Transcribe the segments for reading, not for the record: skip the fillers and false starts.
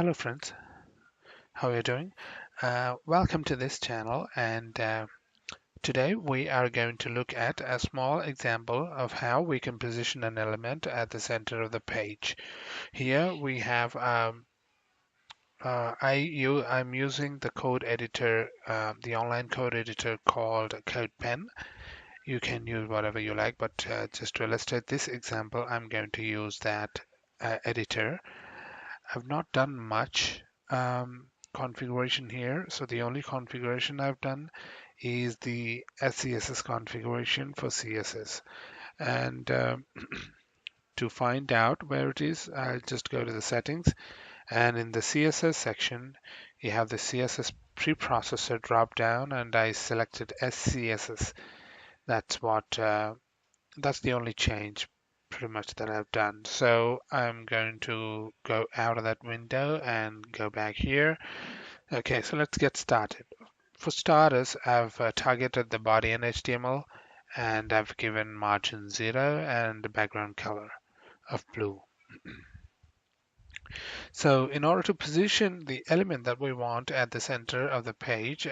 Hello friends, how are you doing? Welcome to this channel, and today we are going to look at a small example of how we can position an element at the center of the page. Here we have I'm using the code editor, the online code editor called CodePen. You can use whatever you like, but just to illustrate this example, I'm going to use that editor. I've not done much configuration here. So the only configuration I've done is the CSS configuration for CSS. And to find out where it is, I'll just go to the settings. And in the CSS section, you have the CSS preprocessor drop down, and I selected SCSS. That's the only change pretty much that I've done. So I'm going to go out of that window and go back here. Okay, so let's get started. For starters, I've targeted the body in HTML, and I've given margin 0 and the background color of blue. So in order to position the element that we want at the center of the page,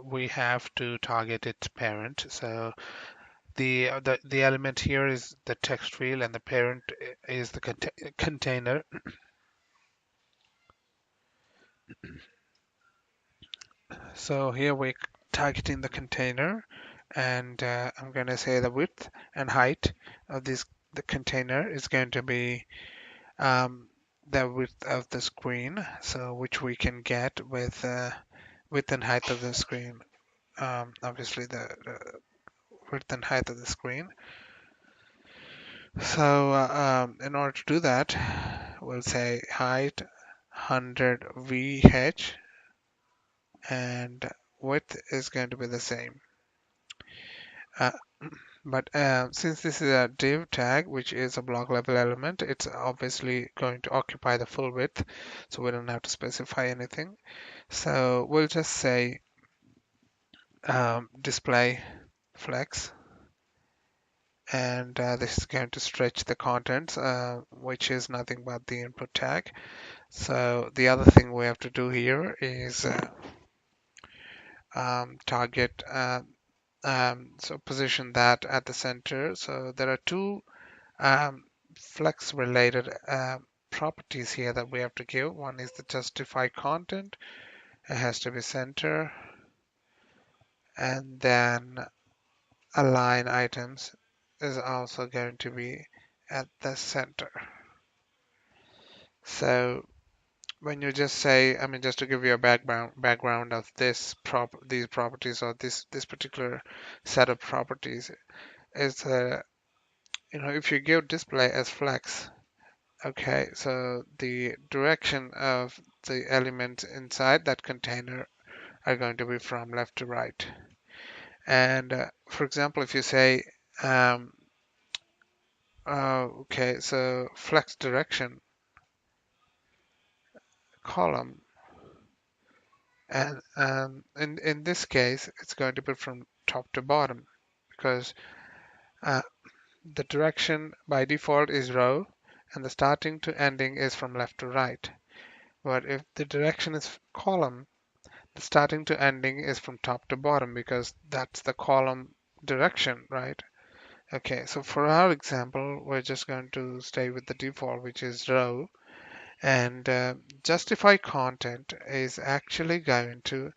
we have to target its parent. So the element here is the text field, and the parent is the container. So here we're targeting the container, and I'm going to say the width and height of the container is going to be the width of the screen, so which we can get with width and height of the screen. Obviously the width and height of the screen. So in order to do that, we'll say height 100 VH, and width is going to be the same. But since this is a div tag, which is a block level element, it's obviously going to occupy the full width, so we don't have to specify anything. So we'll just say display flex, and this is going to stretch the contents, which is nothing but the input tag. So the other thing we have to do here is target so position that at the center. So there are two flex related properties here that we have to give. One is the justify content. It has to be center, and then align items is also going to be at the center. So when you just say, I mean, just to give you a background of these properties, or this particular set of properties, is if you give display as flex, okay, so the direction of the elements inside that container are going to be from left to right. And for example, if you say, okay, so flex direction column, and in this case, it's going to be from top to bottom, because uh, the direction by default is row, and the starting to ending is from left to right. But if the direction is column, the starting to ending is from top to bottom, because that's the column direction, right? Okay, so for our example, we're just going to stay with the default, which is row, and justify content is actually going to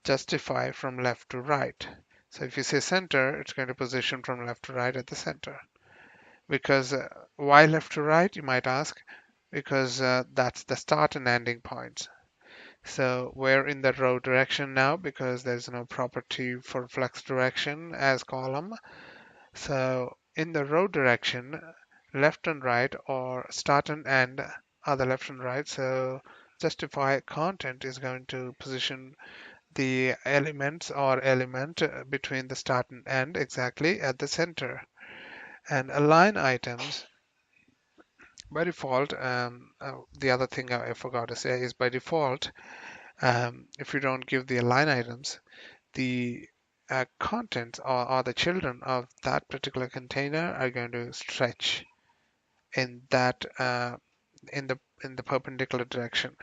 justify from left to right. So if you say center, it's going to position from left to right at the center. Because why left to right, you might ask? Because that's the start and ending points. So we're in the row direction now because there's no property for flex direction as column. So in the row direction, left and right, or start and end are the left and right. So justify content is going to position the elements or element between the start and end exactly at the center. And align items by default, the other thing I forgot to say is by default, if you don't give the align items, the content or the children of that particular container are going to stretch in that in the perpendicular direction,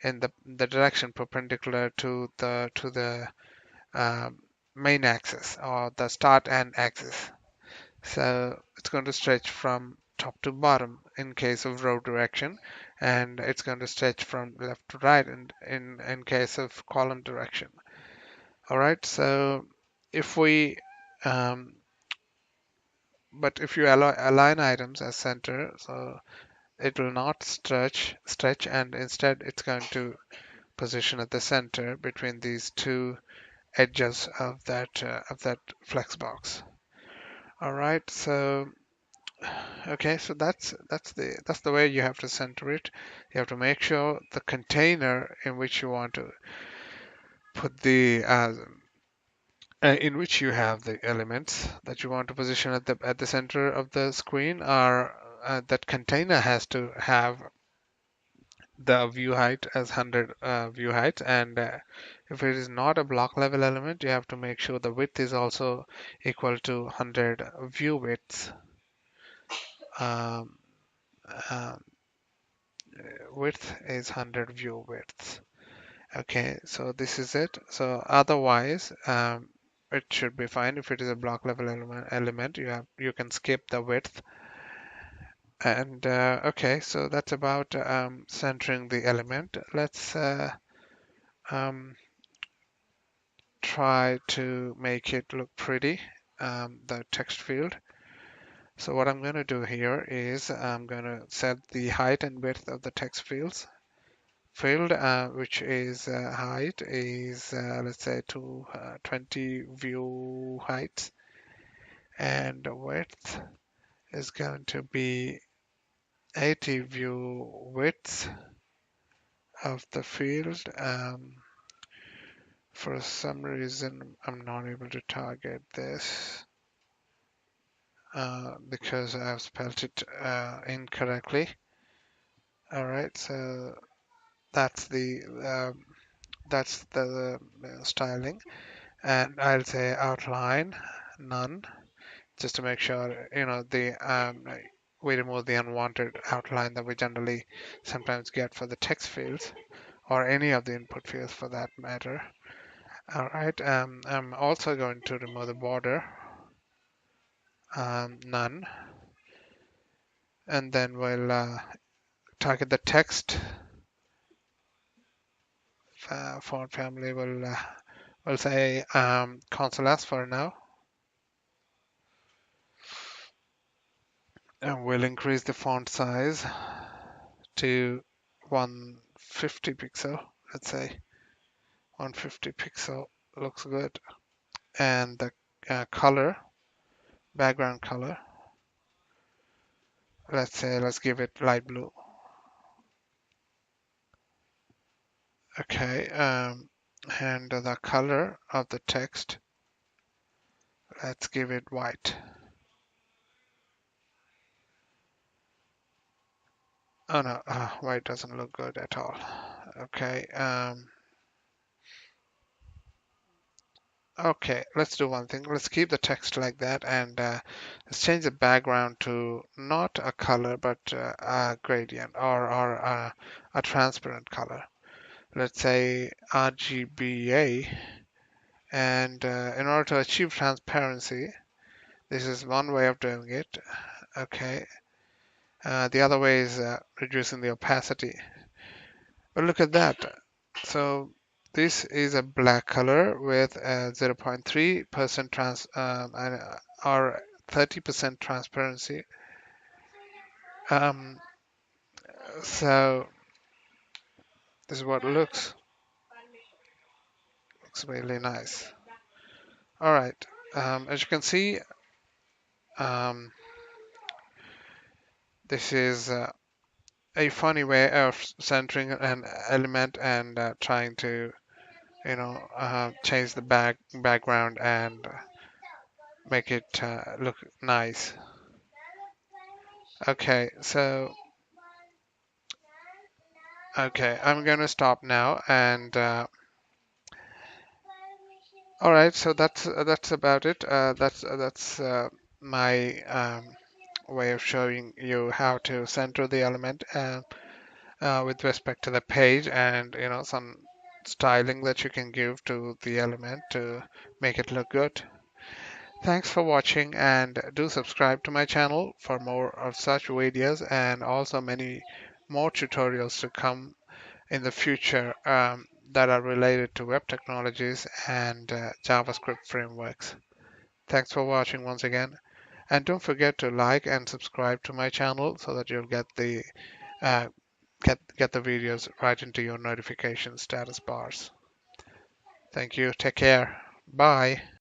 in the direction perpendicular to the um, main axis or the start and axis. So it's going to stretch from top to bottom in case of row direction, and it's going to stretch from left to right in case of column direction. All right, so if we but if you align items as center, so it will not stretch, and instead it's going to position at the center between these two edges of that flex box. All right, so okay, so that's the way you have to center it. You have to make sure the container in which you want to put in which you have the elements that you want to position at the center of the screen are that container has to have the view height as 100 view height, and if it is not a block level element, you have to make sure the width is also equal to 100 view widths. Um, um, Width is 100 view widths. Okay, so this is it. So otherwise, it should be fine. If it is a block level element, you can skip the width. And okay, so that's about centering the element. Let's um, try to make it look pretty, the text field. So what I'm going to do here is I'm going to set the height and width of the text field, which is height is let's say 20 view height, and the width is going to be 80 view width of the field. For some reason, I'm not able to target this because I've spelled it incorrectly. All right, so that's the styling, and I'll say outline none, just to make sure the we remove the unwanted outline that we generally sometimes get for the text fields or any of the input fields for that matter. All right, I'm also going to remove the border, none, and then we'll target the text font family. We'll say console S for now, and we'll increase the font size to 150 pixel. Let's say 150 pixel looks good, and the color, background color, let's give it light blue. Okay, and the color of the text, let's give it white. Oh no, white doesn't look good at all. Okay, okay, let's do one thing. Let's keep the text like that, and let's change the background to not a color, but a gradient or a transparent color. Let's say RGBA, and in order to achieve transparency, this is one way of doing it. Okay, the other way is reducing the opacity. But look at that. So this is a black color with a 0.3% or 30% transparency. Um, so this is what it looks really nice. All right, as you can see, um, this is a funny way of centering an element and trying to change the background and make it look nice. Okay, so okay, I'm gonna stop now, and all right, so that's about it. That's my way of showing you how to center the element. with respect to the page, and some styling that you can give to the element to make it look good. Thanks for watching, and do subscribe to my channel for more of such videos, and also many more tutorials to come in the future that are related to web technologies and JavaScript frameworks. Thanks for watching once again, and don't forget to like and subscribe to my channel so that you'll get the uh, get the videos right into your notification status bars. Thank you. Take care. Bye.